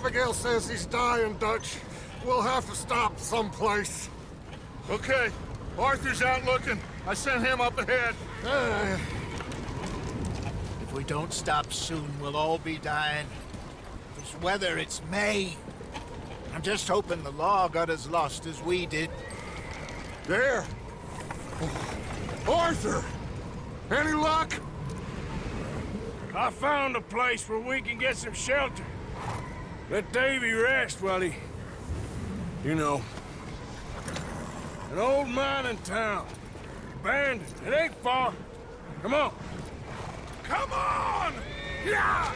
Abigail says he's dying, Dutch. We'll have to stop someplace. Okay, Arthur's out looking. I sent him up ahead. If we don't stop soon, we'll all be dying. This weather, it's May. I'm just hoping the law got as lost as we did. There! Arthur! Any luck? I found a place where we can get some shelter. Let Davy rest while he... You know. An old mining town. Abandoned. It ain't far. Come on. Come on! Yeah!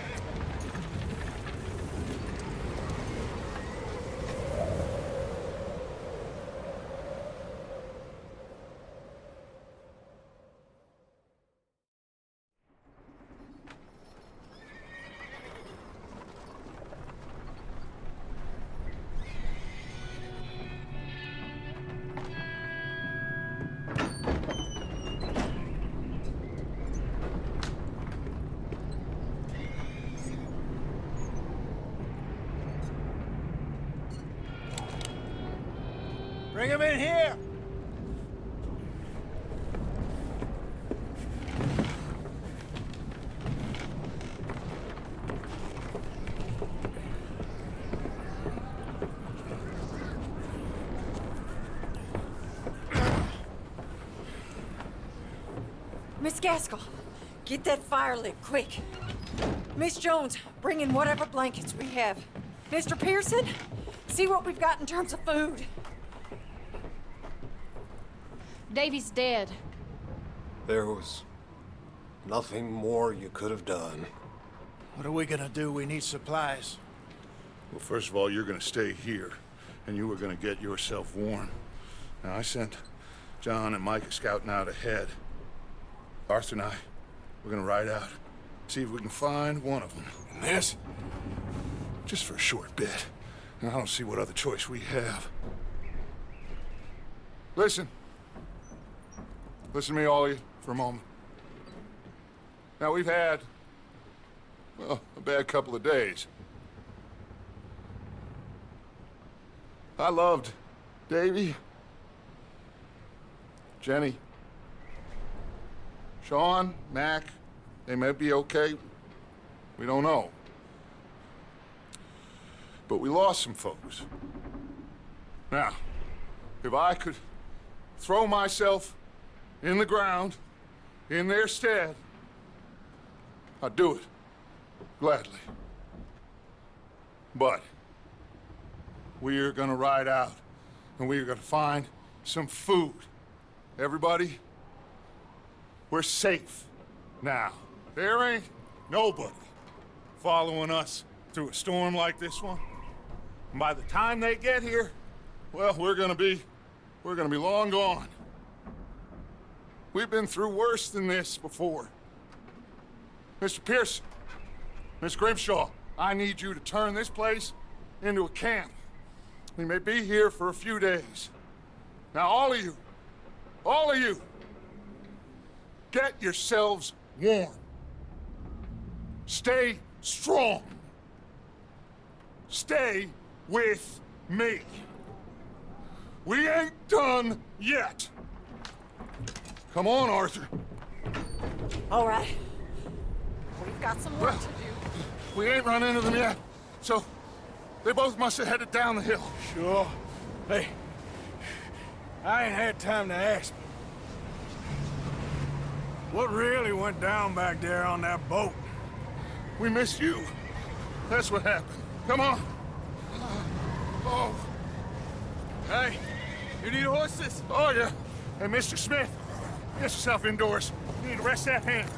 Bring him in here! Miss Gaskell, get that fire lit, quick. Miss Jones, bring in whatever blankets we have. Mr. Pearson, see what we've got in terms of food. Davy's dead. There was nothing more you could have done. What are we gonna do? We need supplies. Well, first of all, you're gonna stay here, and you were gonna get yourself warm. Now, I sent John and Micah scouting out ahead. Arthur and I, we're gonna ride out, see if we can find one of them. And this? Just for a short bit. And I don't see what other choice we have. Listen. Listen to me, all of you, for a moment. Now, we've had, well, a bad couple of days. I loved Davy, Jenny, Sean, Mac. They may be okay. We don't know. But we lost some folks. Now, if I could throw myself in the ground, in their stead, I'd do it, gladly. But we are gonna ride out, and we are gonna find some food. Everybody, we're safe now. There ain't nobody following us through a storm like this one. And by the time they get here, well, we're gonna be long gone. We've been through worse than this before. Mr. Pearson, Miss Grimshaw, I need you to turn this place into a camp. We may be here for a few days. Now, all of you, get yourselves warm. Stay strong. Stay with me. We ain't done yet. Come on, Arthur. All right. We've got some work to do. We ain't run into them yet, so they both must have headed down the hill. Sure. Hey, I ain't had time to ask. What really went down back there on that boat? We missed you. That's what happened. Come on. Oh. Hey, you need horses? Oh, yeah. Hey, Mr. Smith, get yourself indoors. You need to rest that hand.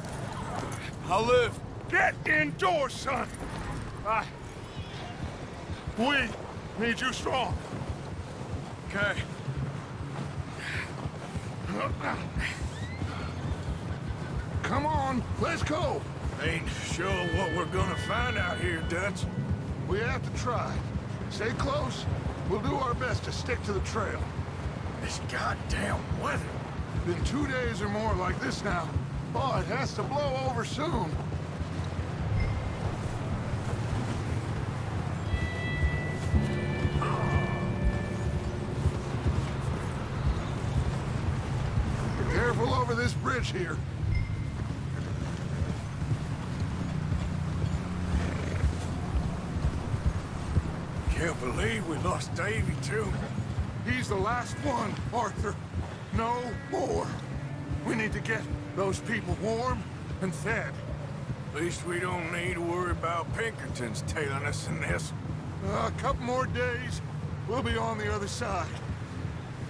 I'll live. Get indoors, son. We need you strong. Okay. Come on, let's go. Ain't sure what we're gonna find out here, Dutch. We have to try. Stay close. We'll do our best to stick to the trail. This goddamn weather. Been 2 days or more like this now. Oh, it has to blow over soon. bridge here. Can't believe we lost Davy, too. He's the last one, Arthur. No more. We need to get those people warm and fed. At least we don't need to worry about Pinkertons tailing us in this. A couple more days, we'll be on the other side.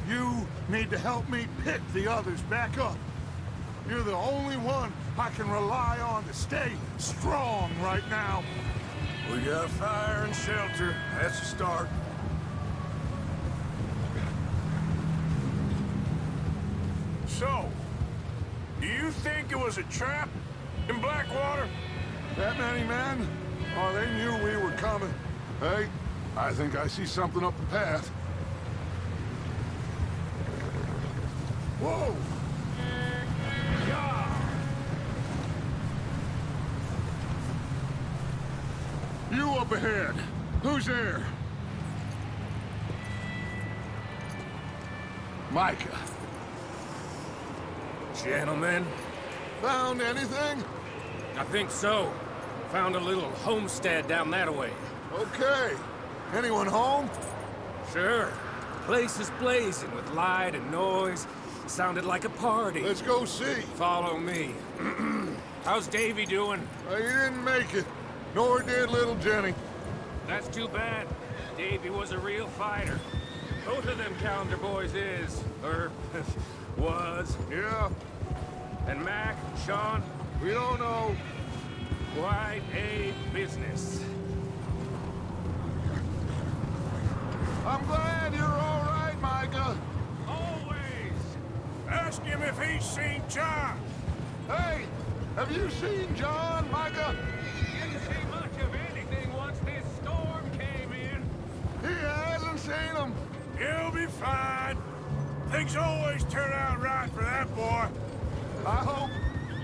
You need to help me pick the others back up. You're the only one I can rely on to stay strong right now. We got fire and shelter. That's a start. So, do you think it was a trap in Blackwater? That many men? Oh, they knew we were coming. Hey, I think I see something up the path. Whoa! You up ahead. Who's there? Micah. Gentlemen, Found anything? I think so. Found a little homestead down that way. Okay. Anyone home? Sure. Place is blazing with light and noise. Sounded like a party. Let's go see. Follow me. How's Davy doing? He didn't make it. Nor did little Jenny. That's too bad. Davy was a real fighter. Both of them Calendar boys is. Or was. Yeah, And Mac, Sean, we don't know. quite a business. I'm glad you're all right, Micah. Always. Ask him if he's seen John. Hey, have you seen John, Micah? Didn't see much of anything once this storm came in. He hasn't seen him. He'll be fine. Things always turn out right for that boy. I hope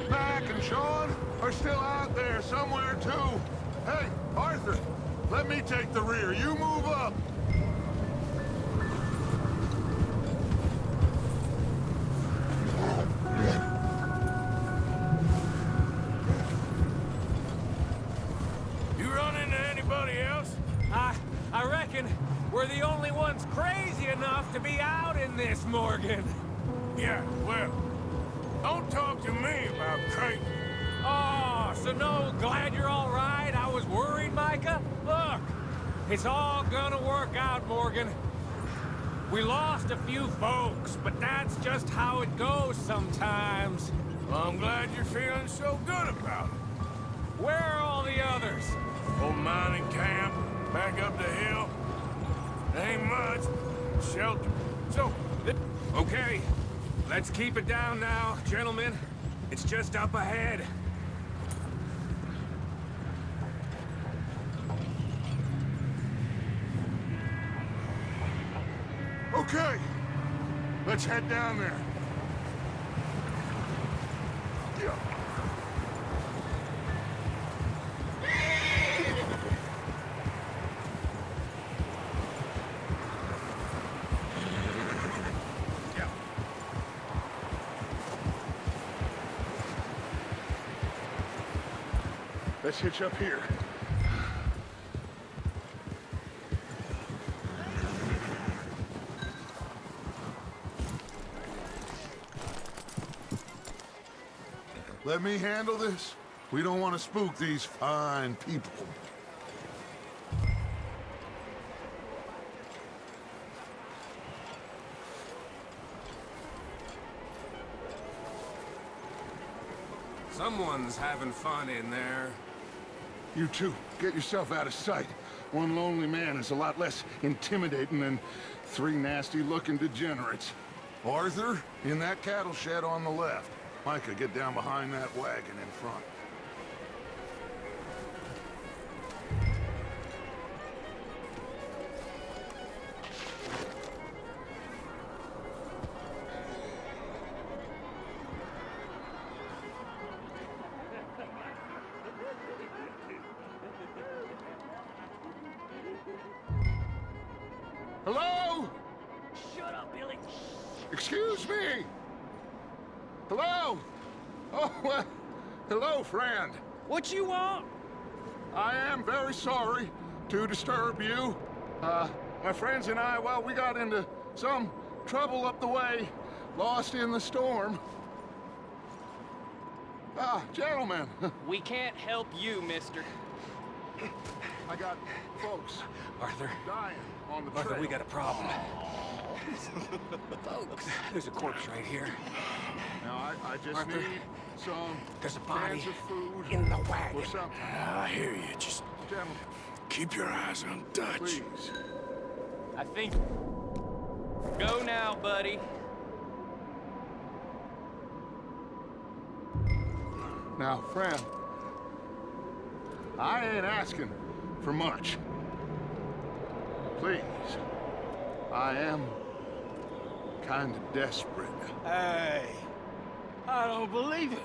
Mac and Sean are still out there somewhere, too. Hey, Arthur, let me take the rear. You move up. You run into anybody else? I reckon we're the only ones crazy enough to be out in this, Morgan. Yeah, well, don't talk to me about Creighton. Oh, so no, glad you're all right. I was worried, Micah. Look, it's all gonna work out, Morgan. We lost a few folks, but that's just how it goes sometimes. Well, I'm glad you're feeling so good about it. Where are all the others? Old mining camp, back up the hill. Ain't much. Shelter. So, Okay, let's keep it down now, gentlemen. It's just up ahead. Okay, let's head down there. Yeah. Let's hitch up here. Let me handle this. We don't want to spook these fine people. Someone's having fun in there. You two, get yourself out of sight. One lonely man is a lot less intimidating than three nasty-looking degenerates. Arthur, in that cattle shed on the left. Micah, get down behind that wagon in front. Hello? Shut up, Billy. Excuse me! Hello? Oh, well, hello, friend. What you want? I am very sorry to disturb you. My friends and I, well, we got into some trouble up the way, lost in the storm. Gentlemen, We can't help you, mister. I got folks Arthur, dying on the trail. Arthur, we got a problem. Folks, there's a corpse right here. Now, I just Arthur, need some there's a body cans of food in the wagon. or something. I hear you. Just Gentlemen, keep your eyes on Dutch. please. I think... Go now, buddy. Now, friend, I ain't asking for much. Please, I am kind of desperate. Hey, I don't believe it.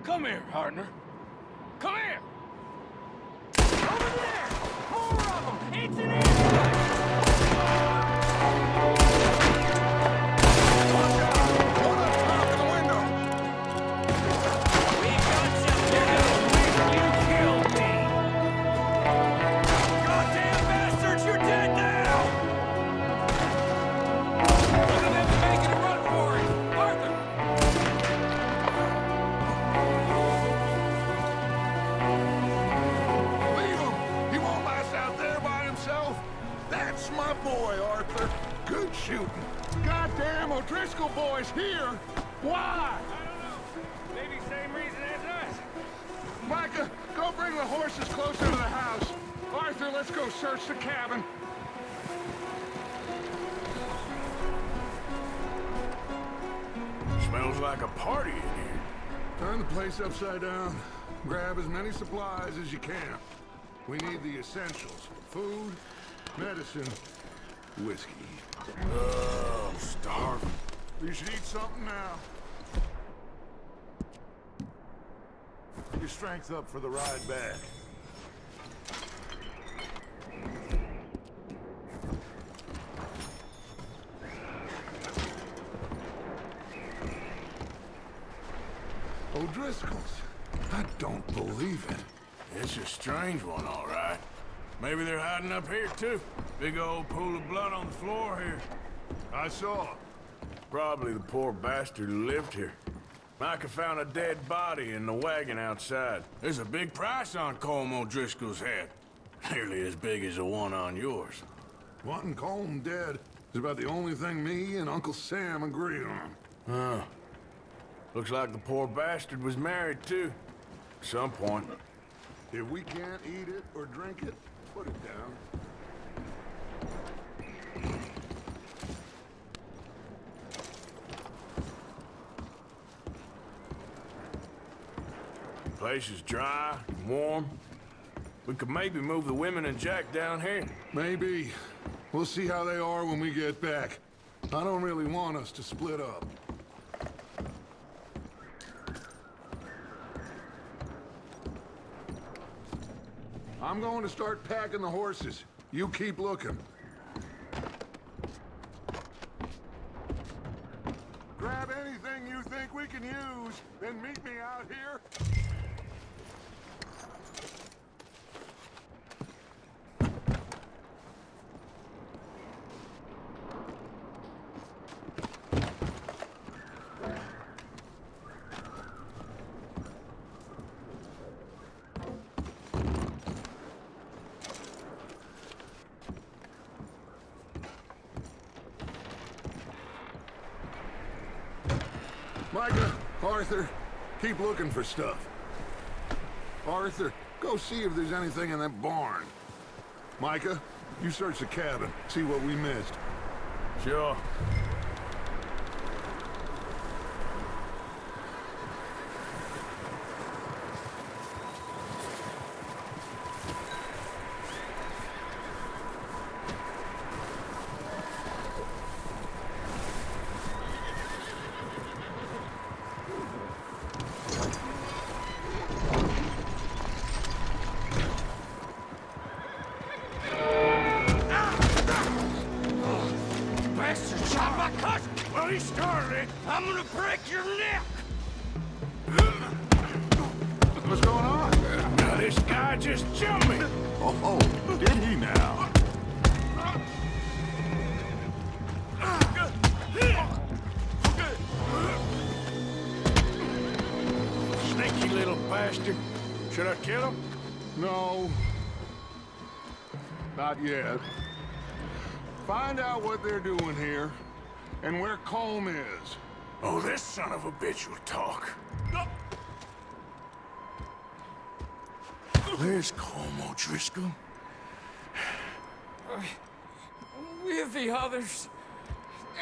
Come here, partner. Come here. Over there! More of them! It's an ambush! We got you! You killed me! Goddamn bastards, you're dead now! Look at them making a run for it! Arthur! Leave him! He won't last out there by himself. That's my boy, Arthur. Good shooting. Goddamn O'Driscoll boy's here. Why? I don't know. Maybe same reason as us. Micah, go bring the horses closer to the house. Arthur, let's go search the cabin. Smells like a party in here. Turn the place upside down. Grab as many supplies as you can. We need the essentials. Food, medicine, whiskey. Oh, I'm starving. You should eat something now. Get your strength up for the ride back. O'Driscoll's. I don't believe it. It's a strange one, all right. Maybe they're hiding up here, too. Big old pool of blood on the floor here. I saw. Probably the poor bastard who lived here. Micah found a dead body in the wagon outside. There's a big price on Colm O'Driscoll's head. Nearly as big as the one on yours. Wanting Colm dead is about the only thing me and Uncle Sam agree on. Huh. Looks like the poor bastard was married, too. At some point. If we can't eat it or drink it, put it down. The place is dry, warm. We could maybe move the women and Jack down here. Maybe. We'll see how they are when we get back. I don't really want us to split up. I'm going to start packing the horses. You keep looking. Grab anything you think we can use, then meet me out here. Micah, Arthur, keep looking for stuff. Arthur, go see if there's anything in that barn. Micah, you search the cabin, see what we missed. Sure. Bastard shot my just jumped me! Oh, did he now? Sneaky little bastard. Should I kill him? No. Not yet. Find out what they're doing here, and where Colm is. Oh, this son of a bitch will talk. Where's Colm O'Driscoll? With the others.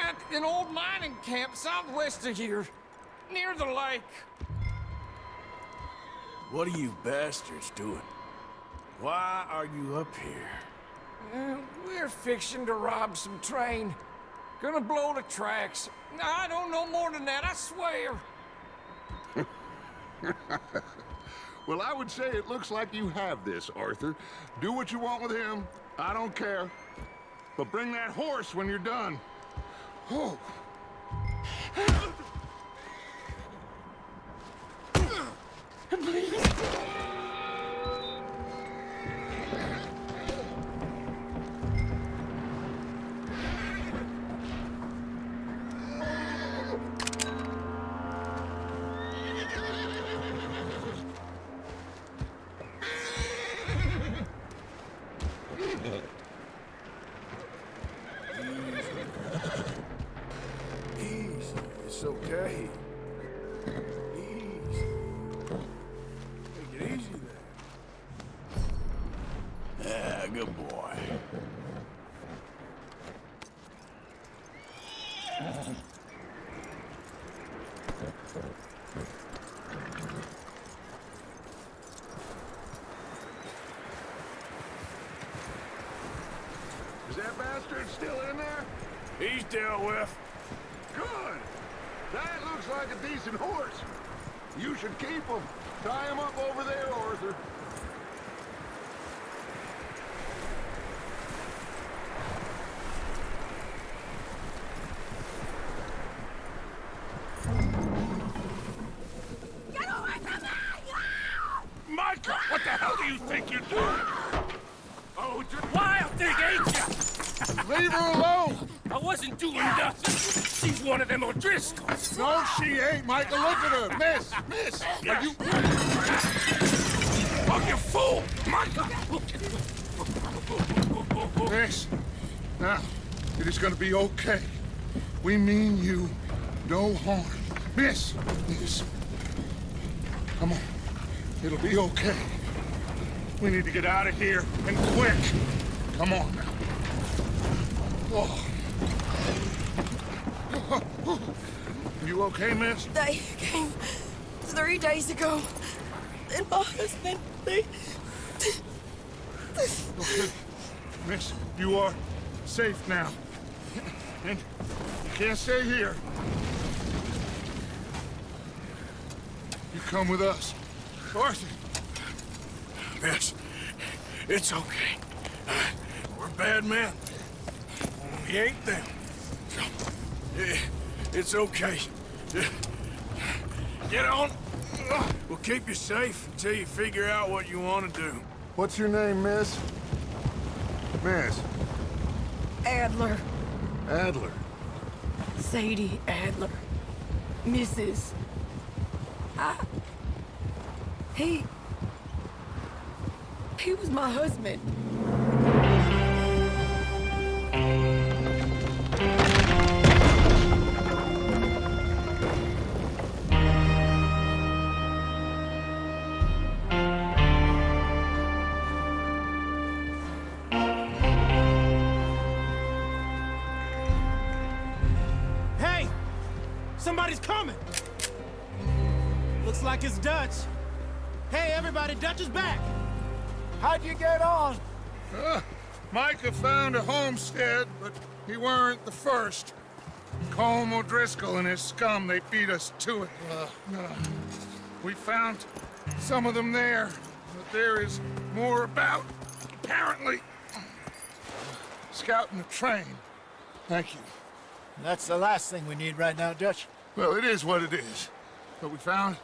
At an old mining camp southwest of here. Near the lake. What are you bastards doing? Why are you up here? We're fixing to rob some train. Gonna blow the tracks. I don't know more than that, I swear. Well, I would say it looks like you have this, Arthur. Do what you want with him. I don't care. But bring that horse when you're done. Oh. Easy. It's okay. Easy. Take it easy there. Yeah, good boy. Is that bastard still in there? He's dealt with. Good. That looks like a decent horse. You should keep him. Tie him up over there, Arthur. Micah, what the hell do you think you're doing? Oh, Wild thing, ain't ya? Leave her alone! I wasn't doing nothing. She's one of them O'Driscolls. No, she ain't, Micah. Look at her. Miss, are you... Oh, you fool! Micah! Miss, now, it is gonna be okay. We mean you no harm. Miss, come on. It'll be okay. We need to get out of here, and quick. Come on now. Oh. You okay, miss? They came 3 days ago. And my husband, they... Okay. Miss, you are safe now. And you can't stay here. You come with us. Arthur! Miss, it's okay. We're bad men. We ain't them. It's okay. Get on. We'll keep you safe until you figure out what you want to do. What's your name, miss? Miss? Adler. Adler. Sadie Adler. Mrs. He was my husband. Hey! Somebody's coming! Looks like it's Dutch. Hey, everybody, Dutch is back! How'd you get on? Micah found a homestead, but he weren't the first. Colm O'Driscoll and his scum, they beat us to it. We found some of them there, but there is more about, apparently. Scouting the train. Thank you. That's the last thing we need right now, Dutch. Well, it is what it is. But we found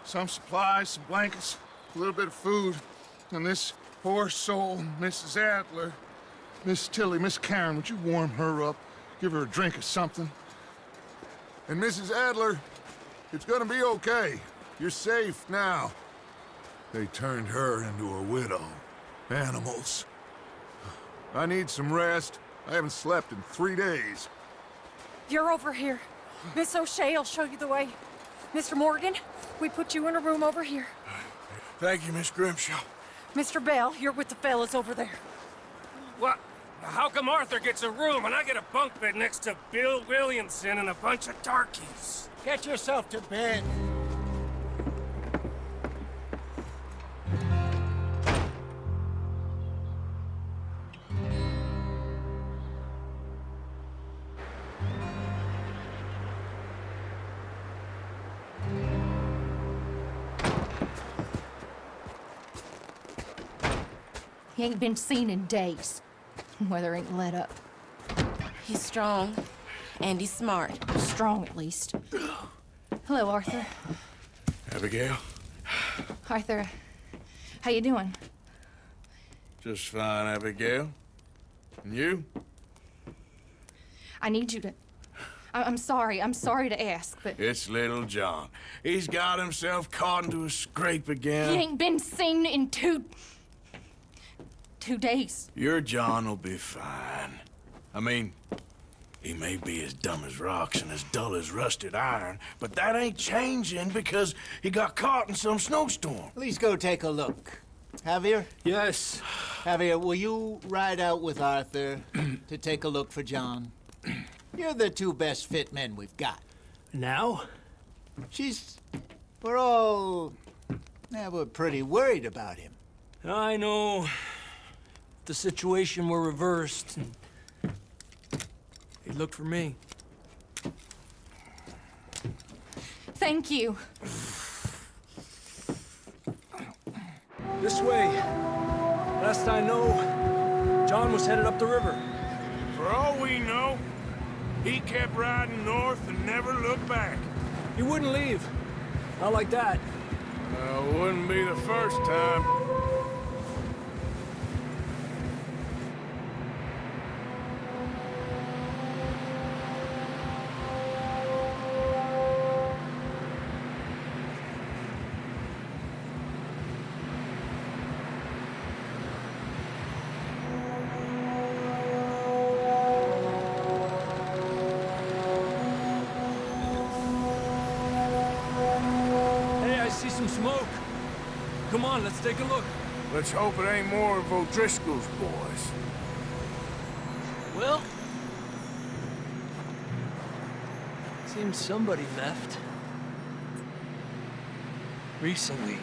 some supplies, some blankets, a little bit of food, And this poor soul, Mrs. Adler, Miss Tilly, Miss Karen, would you warm her up? Give her a drink or something? And Mrs. Adler, it's gonna be okay. You're safe now. They turned her into a widow. Animals. I need some rest. I haven't slept in 3 days. You're over here. Miss O'Shea will show you the way. Mr. Morgan, we put you in a room over here. Thank you, Miss Grimshaw. Mr. Bell, you're with the fellas over there. What? How come Arthur gets a room and I get a bunk bed next to Bill Williamson and a bunch of darkies? Get yourself to bed. He ain't been seen in days. Weather ain't let up. He's strong, and he's smart. Strong, at least. Hello, Arthur. Abigail? Arthur, how you doing? Just fine, Abigail. And you? I need you to... I'm sorry to ask, but... It's little John. He's got himself caught into a scrape again. He ain't been seen in 2 days. Your John will be fine. I mean, he may be as dumb as rocks and as dull as rusted iron, but that ain't changing because he got caught in some snowstorm. Please go take a look. Javier? Yes. Javier, will you ride out with Arthur to take a look for John? You're the 2 best fit men we've got. Now? We're pretty worried about him. I know. The situation were reversed. He looked for me. Thank you. This way. Last I know, John was headed up the river. For all we know, he kept riding north and never looked back. He wouldn't leave. Not like that. Wouldn't be the first time. Smoke. Come on, let's take a look. Let's hope it ain't more of O'Driscoll's boys. Well, seems somebody left. Recently.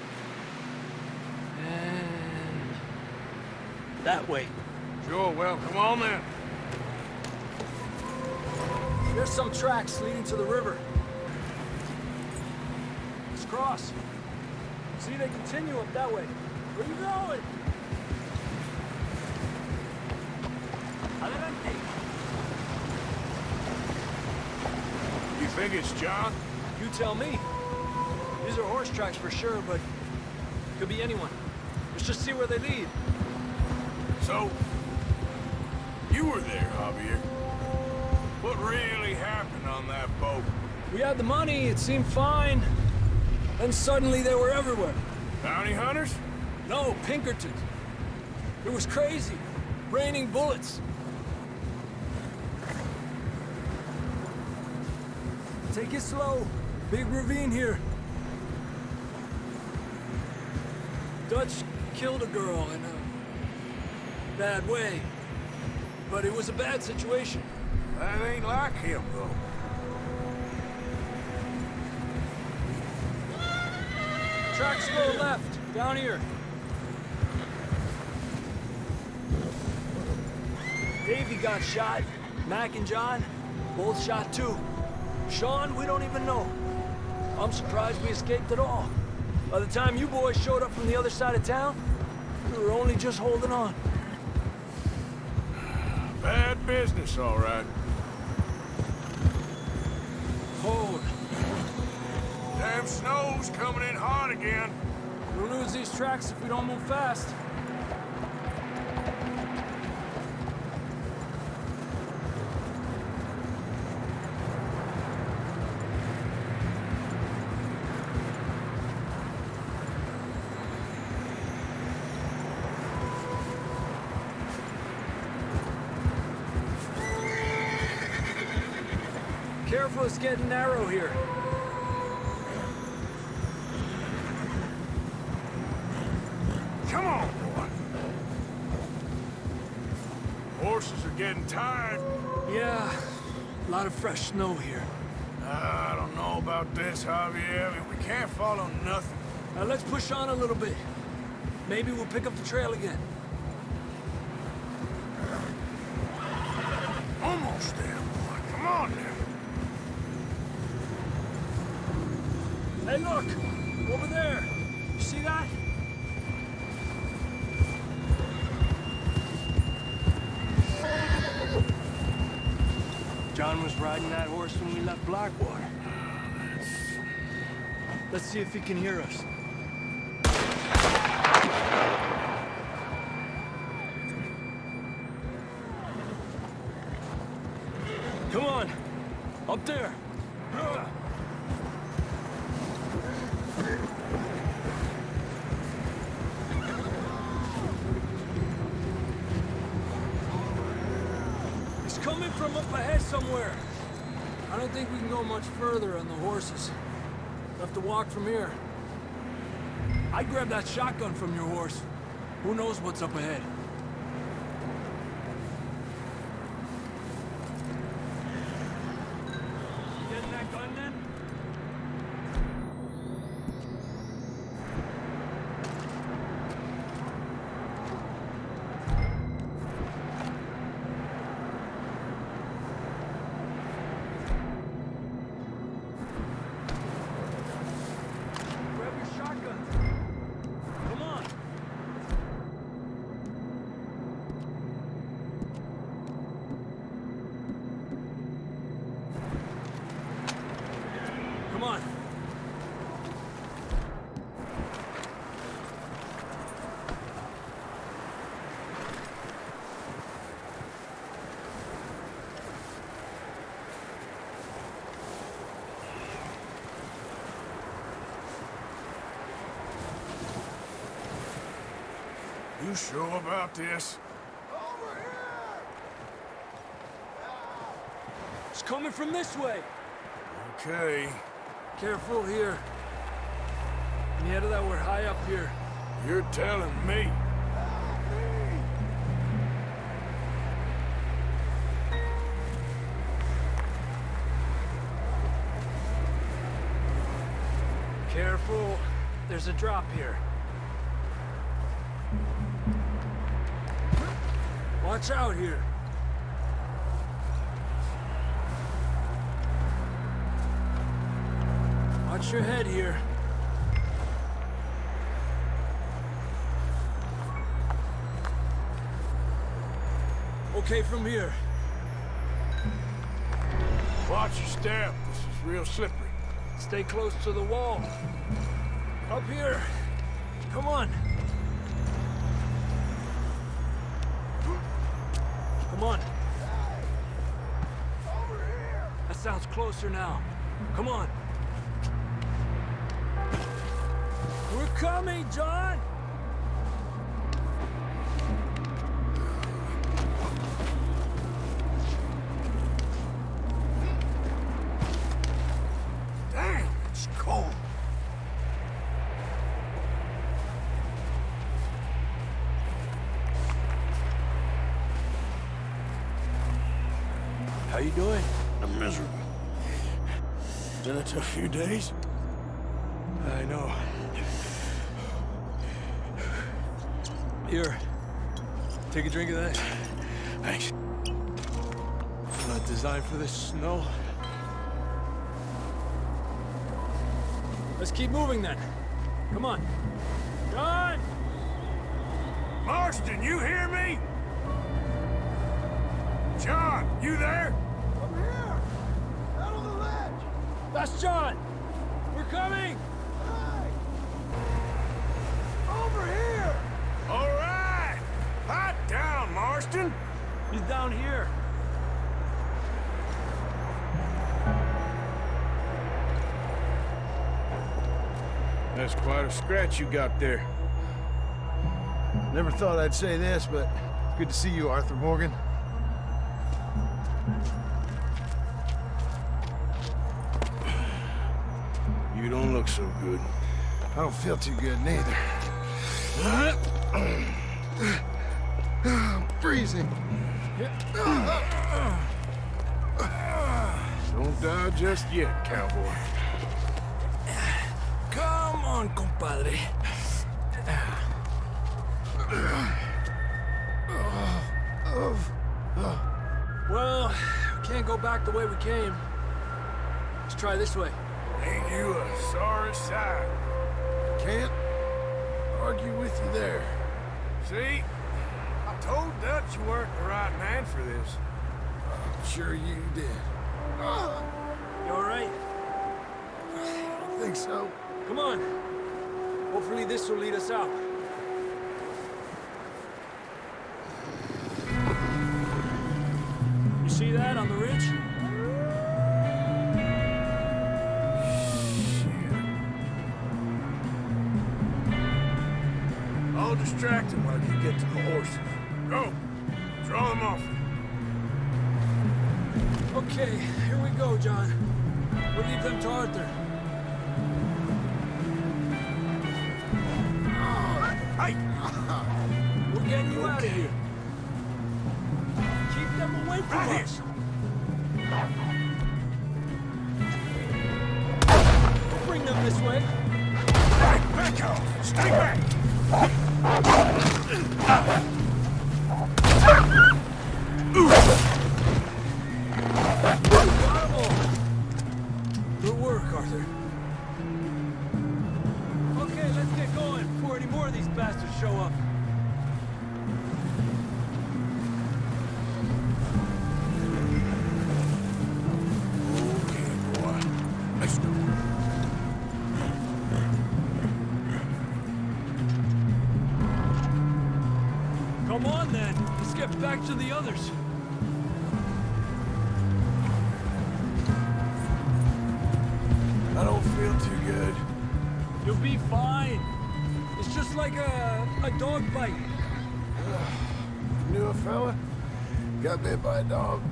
And that way. Sure, well, come on then. There's some tracks leading to the river. Let's cross. See, they continue up that way. Where are you going? Adelante. You think it's John? You tell me. These are horse tracks for sure, but could be anyone. Let's just see where they lead. So, you were there, Javier. What really happened on that boat? We had the money, it seemed fine. Then suddenly they were everywhere. Bounty hunters? No, Pinkertons. It was crazy. Raining bullets. Take it slow. Big ravine here. Dutch killed a girl in a bad way. But it was a bad situation. That ain't like him, though. Tracks go left, down here. Davey got shot. Mac and John, both shot too. Sean, we don't even know. I'm surprised we escaped at all. By the time you boys showed up from the other side of town, we were only just holding on. Bad business, all right. Hold. Damn snow's coming in hot again. We'll lose these tracks if we don't move fast. Careful, it's getting narrow here. Come on, boy. Horses are getting tired. Yeah, a lot of fresh snow here. I don't know about this, Javier. We can't follow nothing. Now let's push on a little bit. Maybe we'll pick up the trail again. Almost there, boy. Come on now. Hey, look! Over there! You see that? John was riding that horse when we left Blackwater. Let's see if he can hear us. Come on! Up there! He's coming from up ahead somewhere. I don't think we can go much further on the horses. We'll have to walk from here. I'd grab that shotgun from your horse. Who knows what's up ahead? You getting that gun then? Grab your shotgun. Come on. Come on. You sure about this? It's coming from this way. Okay. Careful here. Near that we're high up here. You're telling me. Careful. There's a drop here. Watch out here. Watch your head here. Okay, from here. Watch your step. This is real slippery. Stay close to the wall. Up here. Come on. Come on. That sounds closer now. Come on. We're coming, John! Damn, it's cold. How you doing? I'm miserable. Been a tough few days. I know. Here. Take a drink of that. Thanks. Not designed for this snow. Let's keep moving then. Come on. John! Marston, you hear me? John, you there? I'm here! Out on the ledge! That's John! We're coming! He's down here. That's quite a scratch you got there. Never thought I'd say this, but it's good to see you, Arthur Morgan. You don't look so good. I don't feel too good neither. I'm freezing. Don't die just yet, cowboy. Come on, compadre. Well, we can't go back the way we came. Let's try this way. Ain't you a sorry sight? Can't argue with you there. See? I told Dutch you weren't the right man for this. I'm sure you did. You all right? I don't think so. Come on. Hopefully this will lead us out. You see that on the ridge? I'll distract him while you get to the horses. Go! Draw them off. Okay, here we go, John. We'll leave them to Arthur. Hey! We're getting you out of here. Keep them away from Right us. Bring them this way. Hey, back off! Stay back! Good work, Arthur. Okay, let's get going before any more of these bastards show up. Okay, boy. Let's go. Come on, then. Let's get back to the others. I don't feel too good. You'll be fine. It's just like a dog bite. Knew a fella? Got bit by a dog.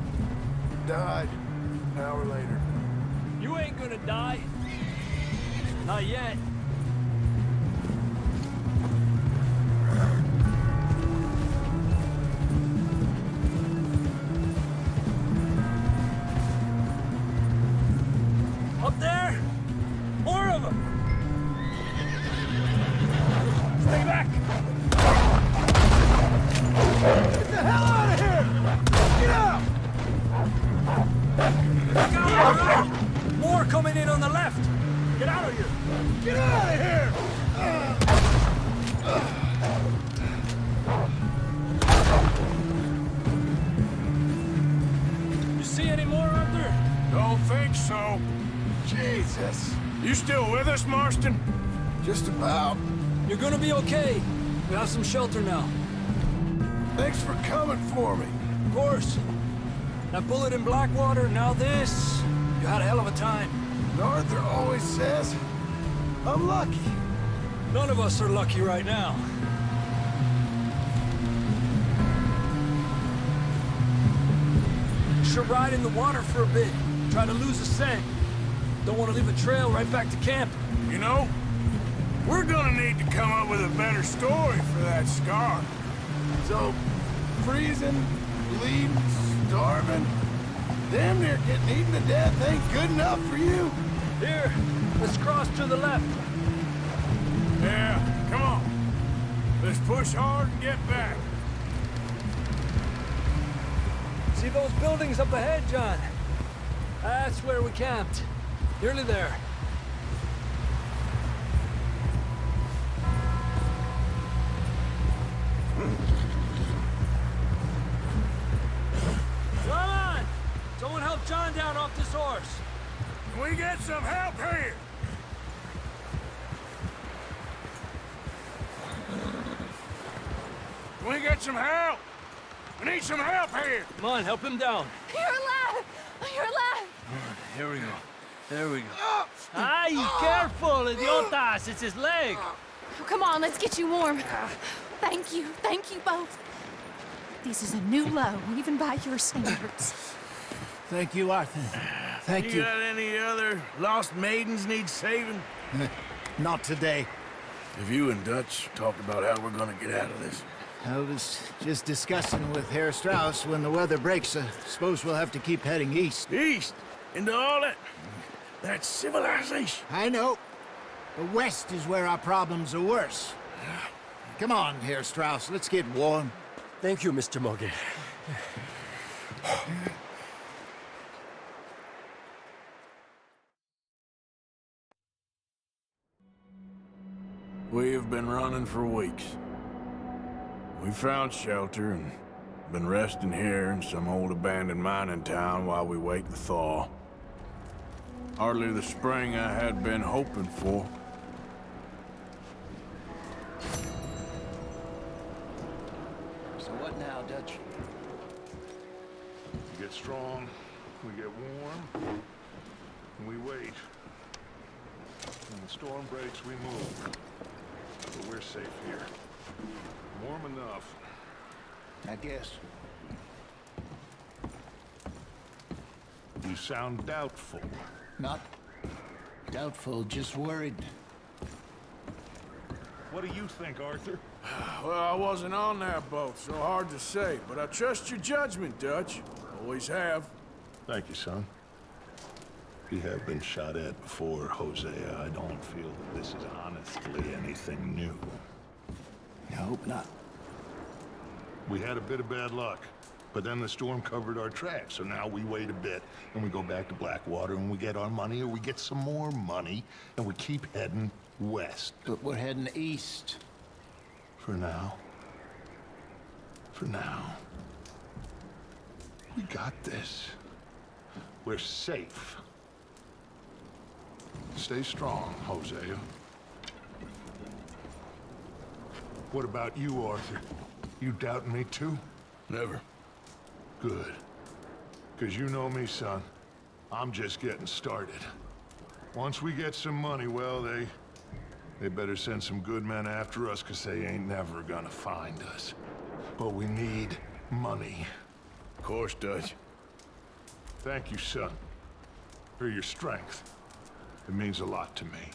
Died an hour later. You ain't gonna die. Not yet. Up there? More of them! Stay back! Get the hell out of here! Get out! Look out! More coming in on the left! Get out of here! Get out of here! You see any more, Arthur? Don't think so. Jesus. You still with us, Marston? Just about. You're gonna be okay. We have some shelter now. Thanks for coming for me. Of course. That bullet in Blackwater, now this. You had a hell of a time. And Arthur always says, I'm lucky. None of us are lucky right now. Should ride in the water for a bit. Try to lose a scent. Don't want to leave a trail right back to camp. You know, we're gonna need to come up with a better story for that scar. So, freezing, bleeding, starving, damn near getting eaten to death ain't good enough for you? Here, let's cross to the left. Yeah, come on. Let's push hard and get back. See those buildings up ahead, John? That's where we camped. Nearly there. Come on! Someone help John down off this horse. Can we get some help here? Can we get some help? We need some help here! Come on, help him down. You're alive! You're alive! Here we go. There we go. Ay, careful, idiotas! It's his leg. Come on, let's get you warm. Thank you both. This is a new low, even by your standards. Thank you, Arthur. Thank you. You got any other lost maidens need saving? Not today. Have you and Dutch talked about how we're gonna get out of this? I was just discussing with Herr Strauss when the weather breaks. I suppose we'll have to keep heading east. East? Into all that? That's civilization. I know. But west is where our problems are worse. Come on, Herr Strauss, let's get warm. Thank you, Mr. Morgan. We've been running for weeks. We found shelter and been resting here in some old abandoned mining town while we wait the thaw. Hardly the spring I had been hoping for. So what now, Dutch? We get strong, we get warm, and we wait. When the storm breaks, we move. But we're safe here. Warm enough. I guess. You sound doubtful. Not doubtful, just worried. What do you think, Arthur? Well, I wasn't on that boat, so hard to say. But I trust your judgment, Dutch. Always have. Thank you, son. We have been shot at before, Hosea. I don't feel that this is honestly anything new. I hope not. We had a bit of bad luck, but then the storm covered our tracks, so now we wait a bit, and we go back to Blackwater, and we get our money, or we get some more money, and we keep heading west. But we're heading east. For now. For now. We got this. We're safe. Stay strong, Hosea. What about you, Arthur? You doubting me too? Never. Good. Because you know me, son. I'm just getting started. Once we get some money, well, they better send some good men after us, because they ain't never gonna find us. But we need money. Of course, Dutch. Thank you, son, for your strength. It means a lot to me.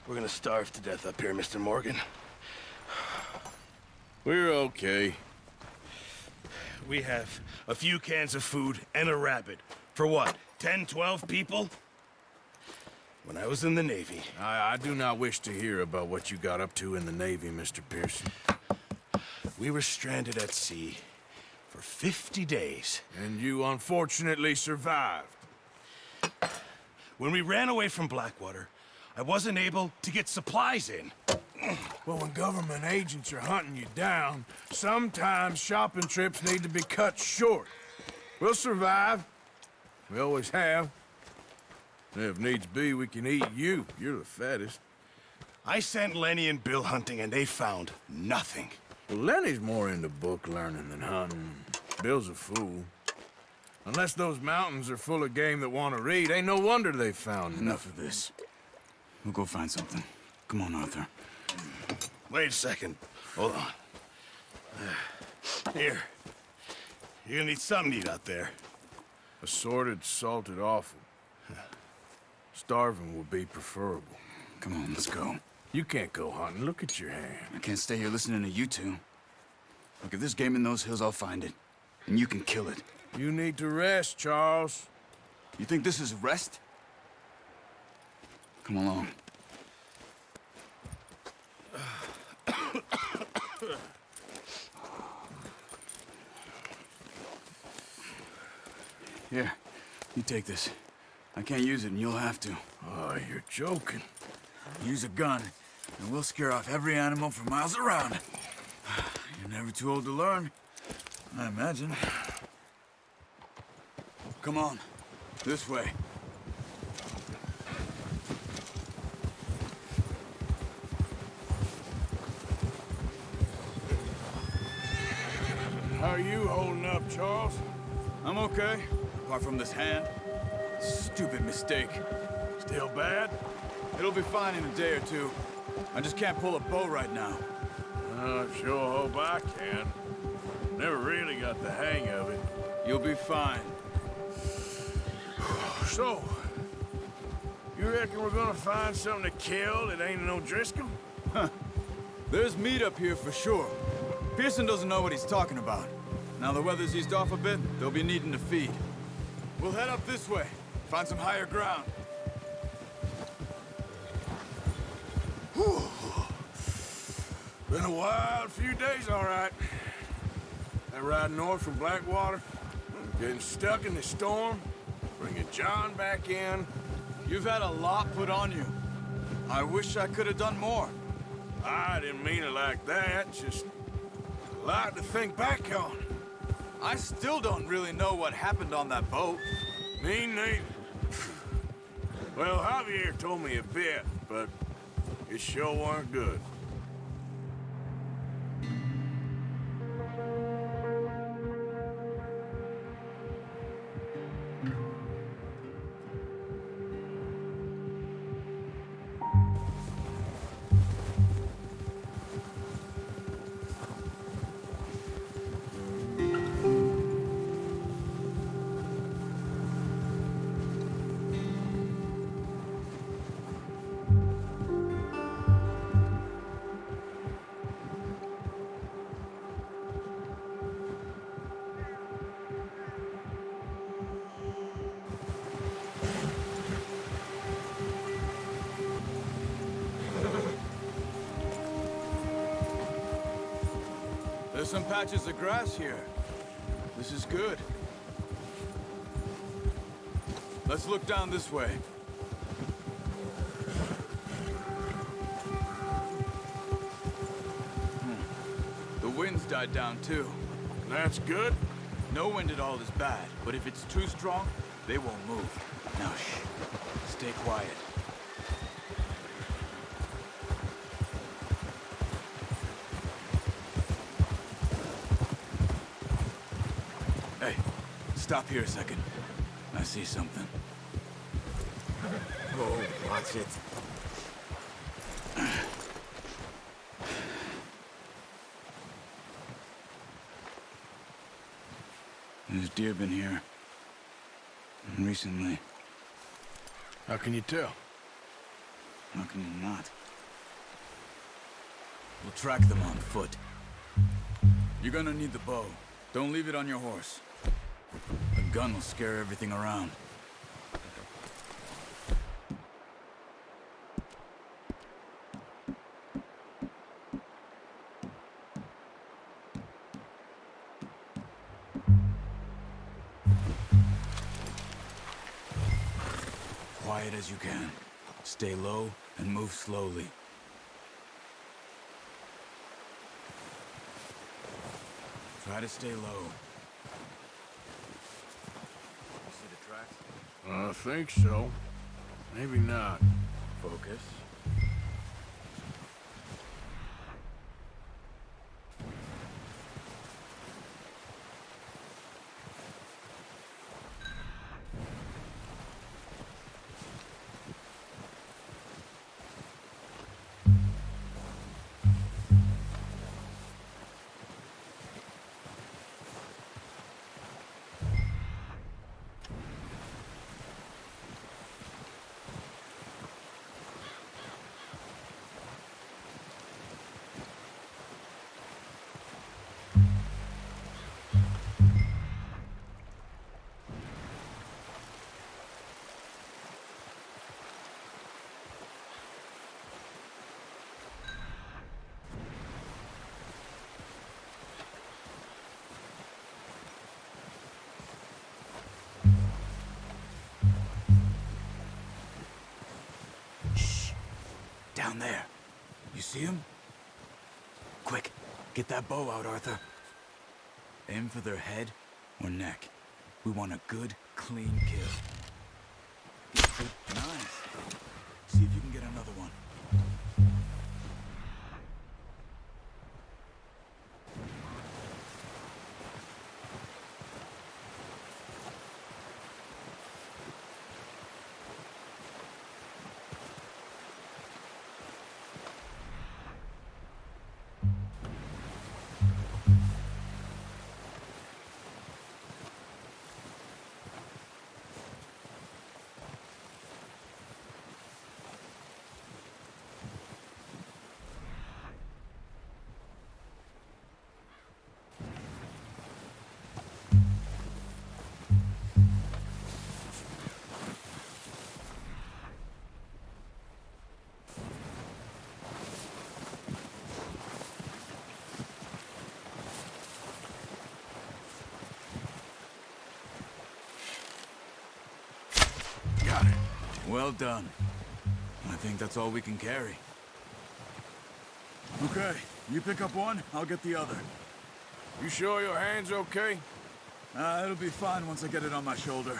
We're gonna starve to death up here, Mr. Morgan. We're okay. We have a few cans of food and a rabbit. For what, 10, 12 people? When I was in the Navy... I do not wish to hear about what you got up to in the Navy, Mr. Pearson. We were stranded at sea for 50 days. And you unfortunately survived. When we ran away from Blackwater, I wasn't able to get supplies in. Well, when government agents are hunting you down, sometimes shopping trips need to be cut short. We'll survive. We always have. And if needs be, we can eat you. You're the fattest. I sent Lenny and Bill hunting, and they found nothing. Well, Lenny's more into book learning than hunting. Bill's a fool. Unless those mountains are full of game that want to read, ain't no wonder they found Enough of this. We'll go find something. Come on, Arthur. Wait a second. Hold on. Here. You're gonna need something to eat out there. Assorted, salted offal. Starving would be preferable. Come on, let's go. You can't go hunting. Look at your hand. I can't stay here listening to you two. Look, if there's game in those hills, I'll find it. And you can kill it. You need to rest, Charles. You think this is rest? Come along. Here, you take this. I can't use it, and you'll have to. Oh, you're joking. Use a gun, and we'll scare off every animal for miles around. You're never too old to learn, I imagine. Come on. This way. How are you holding up, Charles? I'm okay, apart from this hand. Stupid mistake. Still bad? It'll be fine in a day or two. I just can't pull a bow right now. I sure hope I can. Never really got the hang of it. You'll be fine. So, you reckon we're gonna find something to kill that ain't no Driscoll? Huh. There's meat up here for sure. Pearson doesn't know what he's talking about. Now the weather's eased off a bit, they'll be needing to feed. We'll head up this way, find some higher ground. Whew. Been a wild few days, all right. That ride north from Blackwater, getting stuck in the storm, bringing John back in. You've had a lot put on you. I wish I could have done more. I didn't mean it like that, just a lot to think back on. I still don't really know what happened on that boat. Me neither. Well, Javier told me a bit, but it sure weren't good. There's some patches of grass here. This is good. Let's look down this way. The wind's died down too. That's good? No wind at all is bad, but if it's too strong, they won't move. Now shh. Stay quiet. Hey, stop here a second. I see something. Oh, watch it. There's deer been here. Recently. How can you tell? How can you not? We'll track them on foot. You're gonna need the bow. Don't leave it on your horse. A gun will scare everything around. Quiet as you can. Stay low and move slowly. Try to stay low. You see the tracks? I think so. Maybe not. Focus. Down there. You see him? Quick, get that bow out, Arthur. Aim for their head or neck. We want a good, Clean kill. Nice. See if you can get another one. Got it. Well done. I think that's all we can carry. Okay, you pick up one, I'll get the other. You sure your hand's okay? It'll be fine once I get it on my shoulder.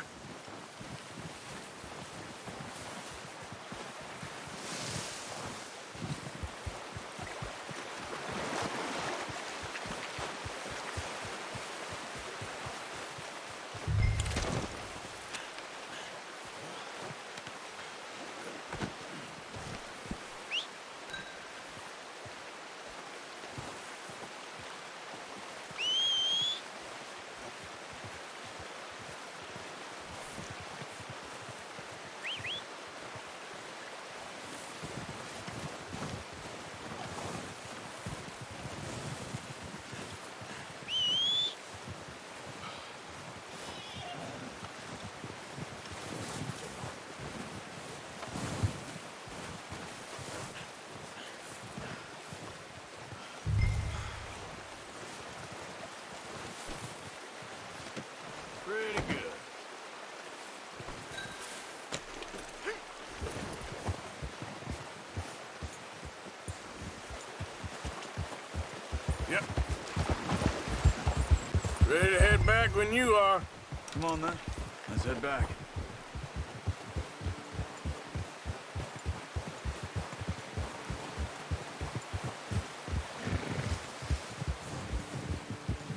Pretty good. Yep. Ready to head back when you are. Come on then, let's head back.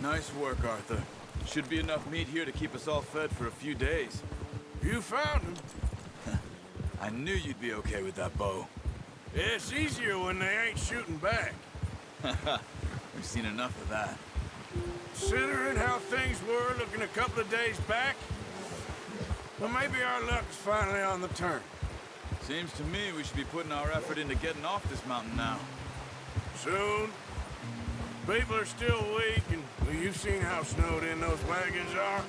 Nice work, Arthur. Should be enough meat here to keep us all fed for a few days. You found him. I knew you'd be okay with that bow. Yeah, it's easier when they ain't shooting back. We've seen enough of that. Considering how things were looking a couple of days back, well, maybe our luck's finally on the turn. Seems to me we should be putting our effort into getting off this mountain now. Soon. People are still weak, and well, you've seen how snowed in those wagons are.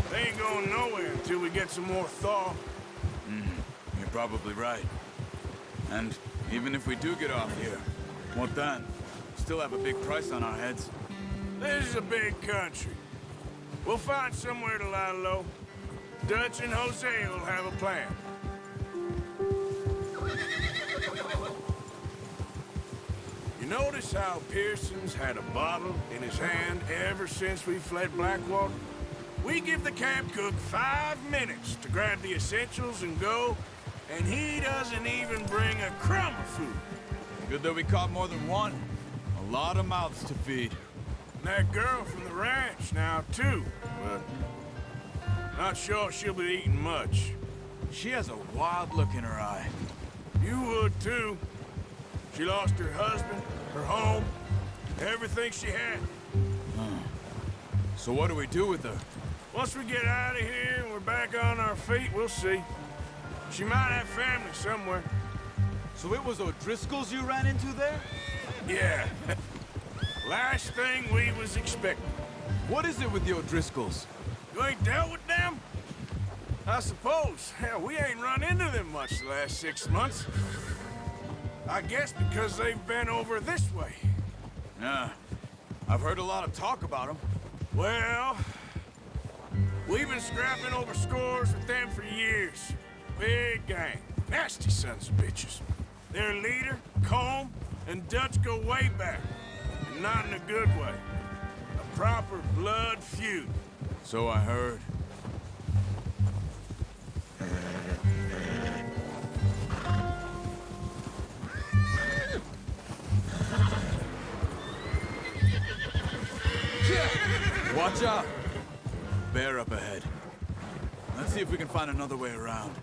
They ain't going nowhere until we get some more thaw. You're probably right. And even if we do get off here, what then? Still have a big price on our heads. This is a big country. We'll find somewhere to lie low. Dutch and Jose will have a plan. You notice how Pearson's had a bottle in his hand ever since we fled Blackwater? We give the camp cook 5 minutes to grab the essentials and go, and he doesn't even bring a crumb of food. Good that we caught more than one. A lot of mouths to feed. And that girl from the ranch now, too, but not sure she'll be eating much. She has a wild look in her eye. You would, too. She lost her husband, her home, everything she had. So what do we do with her? Once we get out of here and we're back on our feet, we'll see. She might have family somewhere. So it was O'Driscoll's you ran into there? Yeah. Last thing we was expecting. What is it with the O'Driscolls? You ain't dealt with them? I suppose. Hell, we ain't run into them much the last 6 months. I guess because they've been over this way. Yeah. I've heard a lot of talk about them. Well, we've been scrapping over scores with them for years. Big gang. Nasty sons of bitches. Their leader, Colm, and Dutch go way back. And not in a good way. A proper blood feud. So I heard. Watch out! Bear up ahead. Let's see if we can find another way around.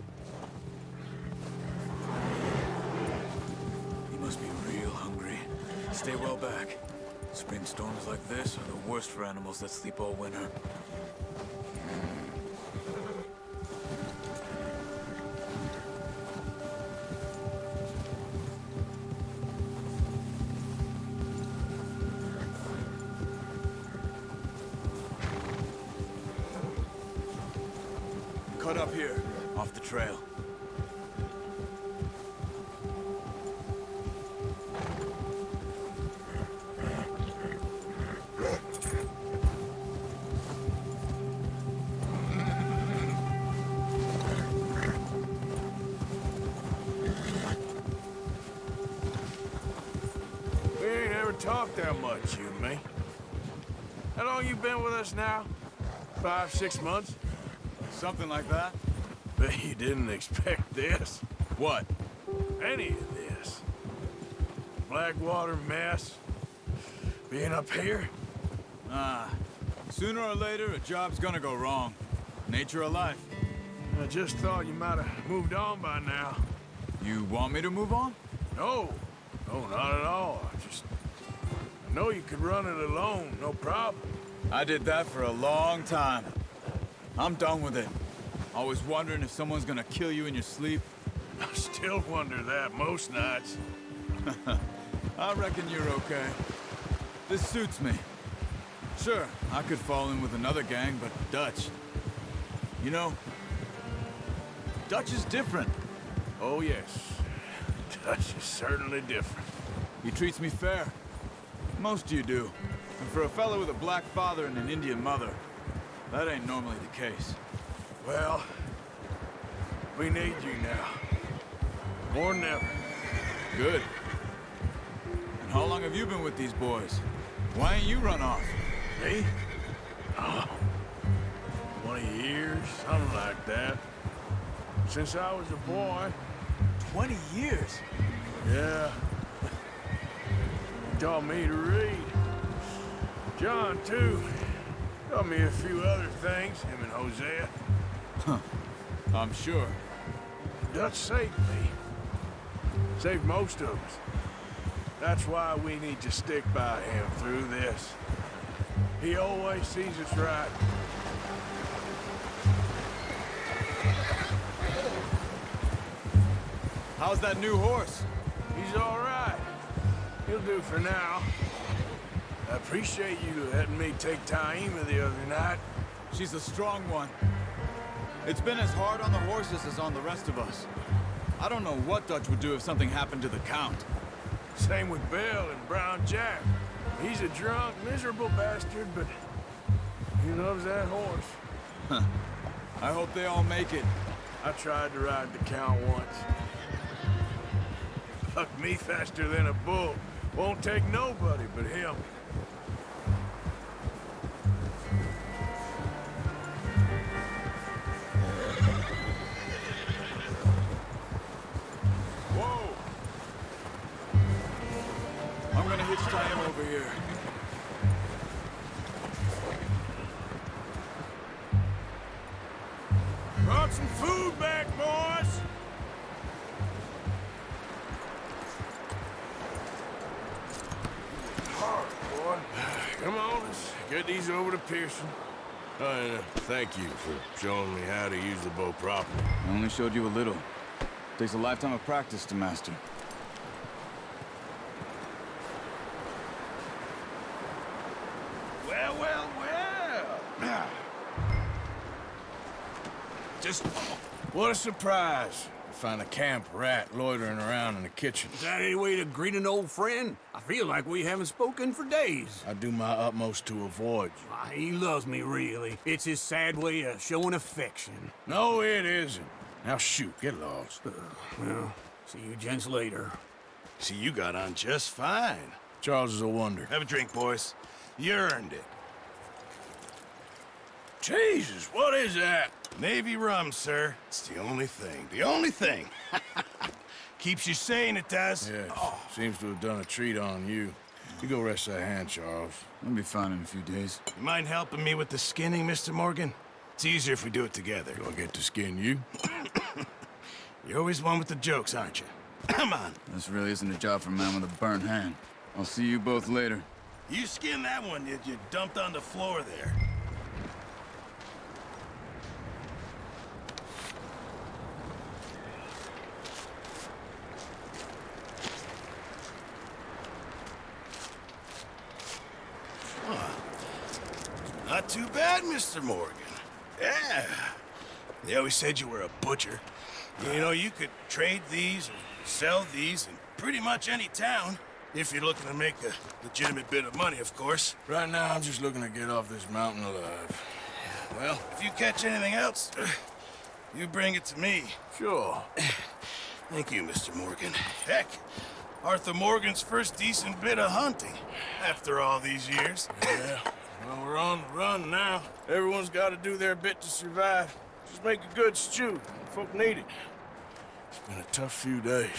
He must be real hungry. Stay well back. Spring storms like this are the worst for animals that sleep all winter. Cut up here, off the trail. We ain't ever talked that much, you and me. How long you been with us now? 5, 6 months? Something like that? Bet you didn't expect this. What? Any of this. Blackwater mess. Being up here? Sooner or later, a job's gonna go wrong. Nature of life. I just thought you might have moved on by now. You want me to move on? No. No, not at all. I know you could run it alone, no problem. I did that for a long time. I'm done with it. Always wondering if someone's gonna kill you in your sleep. I still wonder that most nights. I reckon you're okay. This suits me. Sure, I could fall in with another gang, but Dutch... You know, Dutch is different. Oh, yes. Dutch is certainly different. He treats me fair. Most of you do. And for a fellow with a black father and an Indian mother, that ain't normally the case. Well, we need you now. More than ever. Good. And how long have you been with these boys? Why ain't you run off? Me? Oh, 20 years, something like that. Since I was a boy. 20 years? Yeah. Taught me to read. John, too. Taught me a few other things, him and Hosea. Huh. I'm sure. Dutch saved me. Saved most of us. That's why we need to stick by him through this. He always sees us right. How's that new horse? He's all right. He'll do for now. I appreciate you letting me take Taima the other night. She's a strong one. It's been as hard on the horses as on the rest of us. I don't know what Dutch would do if something happened to the Count. Same with Bill and Brown Jack. He's a drunk, miserable bastard, but he loves that horse. Huh. I hope they all make it. I tried to ride the Count once. Fucked me faster than a bull. Won't take nobody but him. Whoa! I'm gonna hitch tie him over here. Brought some food back, boys! Boy. Come on, let's get these over to Pearson. And thank you for showing me how to use the bow properly. I only showed you a little. Takes a lifetime of practice to master. Well, well, well. Just what a surprise. Find a camp rat loitering around in the kitchen. Is that any way to greet an old friend? I feel like we haven't spoken for days. I do my utmost to avoid you. Why, he loves me, really. It's his sad way of showing affection. No, it isn't. Now shoot, get lost. Well, see you gents later. See, you got on just fine. Charles is a wonder. Have a drink, boys. You earned it. Jesus, what is that? Navy rum, sir. It's the only thing. The only thing. Keeps you sane, it does. Yeah, seems to have done a treat on you. You go rest that hand, Charles. I'll be fine in a few days. You mind helping me with the skinning, Mr. Morgan? It's easier if we do it together. Do I get to skin you? You're always one with the jokes, aren't you? Come on. This really isn't a job for a man with a burnt hand. I'll see you both later. You skinned that one that you dumped on the floor there. Not too bad, Mr. Morgan. Yeah. They always said you were a butcher. You know, you could trade these and sell these in pretty much any town. If you're looking to make a legitimate bit of money, of course. Right now, I'm just looking to get off this mountain alive. Well, if you catch anything else, you bring it to me. Sure. Thank you, Mr. Morgan. Heck, Arthur Morgan's first decent bit of hunting after all these years. Yeah. Well, we're on the run now. Everyone's got to do their bit to survive. Just make a good stew. Folk need it. It's been a tough few days.